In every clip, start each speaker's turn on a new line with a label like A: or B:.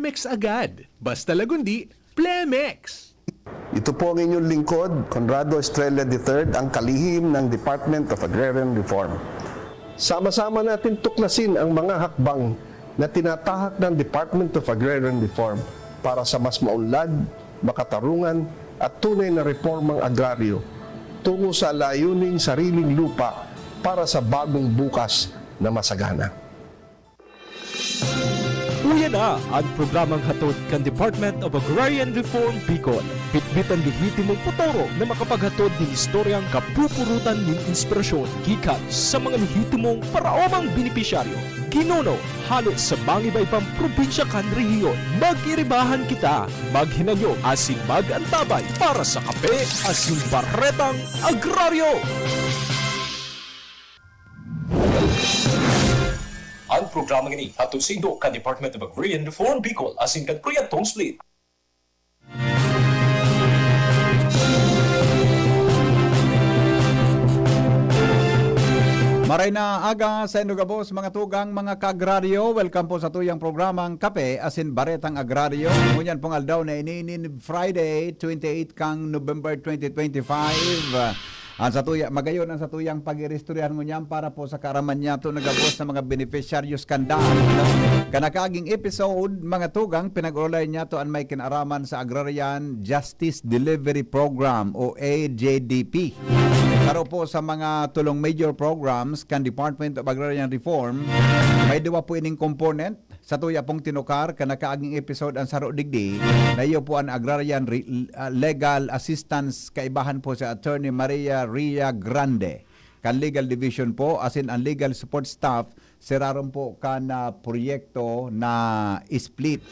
A: Plemex agad. Basta Lagundi, Plemex!
B: Ito po ang inyong lingkod, Conrado Estrella III, ang kalihim ng Department of Agrarian Reform. Sama-sama natin tuklasin ang mga hakbang na tinatahak ng Department of Agrarian Reform para sa mas maunlad, makatarungan at tunay na reformang agraryo tungo sa layuning sariling lupa para sa bagong bukas na masagana.
C: Uya na ang programang hatod kan Department of Agrarian Reform Bicol. Bitbitan lihitimong potoro na makapaghatod ng istoryang kapupurutan ng inspirasyon gikan sa mga lihitimong paraomang benepisyaryo. Kinuno, halos sa bangibay pang probinsya kan rehiyon. Mag-iribahan kita, maghinanyo asin mag-antabay para sa kape asin baretang agraryo. Ang programa ini hatod sa Indo kan Department of Agrarian Reform Bicol asin kan proyektong split.
D: Maray na aga sa Indogabos, mga tugang, mga kaagraryo. Welcome po sa tuyang programang Kape asin Baretang Agraryo. Ngunyan pong aldaw na ininin Friday, 28 kang November 2025. Ang satuya magayon ang satuyang pagiristoryahan ngunyan para po sa kaaraman niya to nagabos sa mga beneficiaryos kanda. Kanakaging episode, mga tugang, pinag-ulay niya to ang may kinaraman sa Agrarian Justice Delivery Program o AJDP. Pero po sa mga tulong major programs kan Department of Agrarian Reform, may dua po ining component. Sa tuya pong tinukar, kanakaaging episode ang saro digdi, na iyo po ang Agrarian Legal Assistance kaibahan po sa Attorney Maria Ria Grande. Kan Legal Division po, asin ang Legal Support Staff, siraron po kan proyekto na split.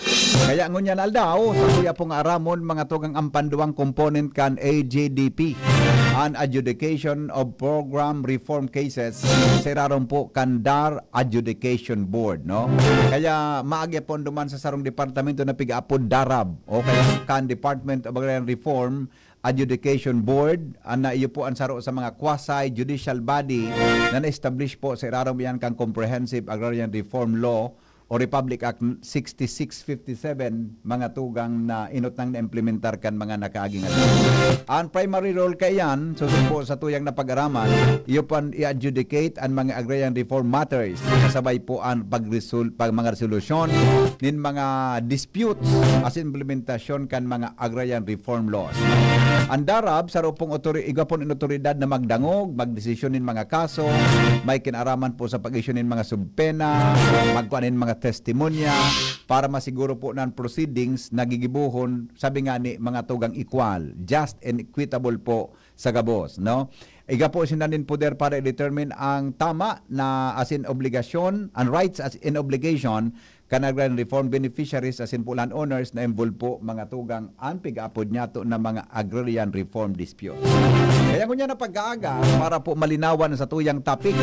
D: Kaya ngunyan aldaw, sa tuya pong aramon, mga tugang ang panduang component kan AJDP. An Adjudication of Program Reform Cases, siraron po kan DAR Adjudication Board, no? Kaya maagya po duman sa sarong departamento na piga-apod DARAB o kaya kan Department of Agrarian Reform Adjudication Board, na iyo po ang saro sa mga quasi-judicial body na na-establish po sa irarong yan kang Comprehensive Agrarian Reform Law o Republic Act 6657, mga tugang na inutang na implementar kan mga nakaaging at. Ang primary role kayan, susunod po sa tuyang na pag-araman, iyo po i-adjudicate ang mga agrarian reform matters, kasabay po ang mga resolusyon nin mga disputes as implementasyon kan mga agrarian reform laws. Ang DARAB, sa rupong igapon in otoridad na magdangog, magdesisyon nin mga kaso, may kinaraman po sa pag-issue nin mga subpena, magkuhanin mga testimonya para masiguro po ng proceedings nagigibuhon, sabi nga ni mga tugang equal, just and equitable po sa gabos, no? Iga po sinanin poder para i-determine ang tama na as in obligasyon, and rights as in obligation kan agrarian reform beneficiaries as in po landowners na involved po mga tugang ang pig-apod niya to na mga agrarian reform dispute. Kaya kung yan na pag-aaga para po malinawan sa tuyang topic,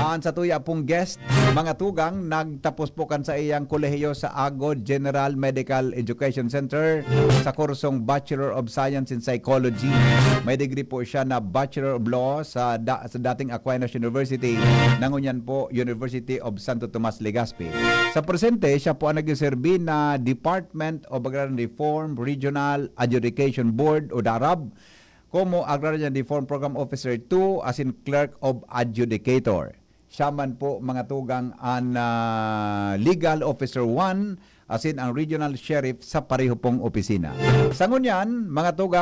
D: ang sa tuya pong guest, mga tugang, nagtapos po kan sa iyang kolehiyo sa Agod General Medical Education Center sa kursong Bachelor of Science in Psychology. May degree po siya na Bachelor of Law sa dating Aquinas University, nangunyan po University of Santo Tomas Legazpi. Sa presente, siya po ang nagserbi na Department of Agrarian Reform Regional Adjudication Board o DARAB, como Agrarian Reform Program Officer 2 as in Clerk of Adjudicator. Siya man po mga tugang ang Legal Officer 1 as in ang Regional Sheriff sa pareho pong opisina. Sa ngunyan, mga tugang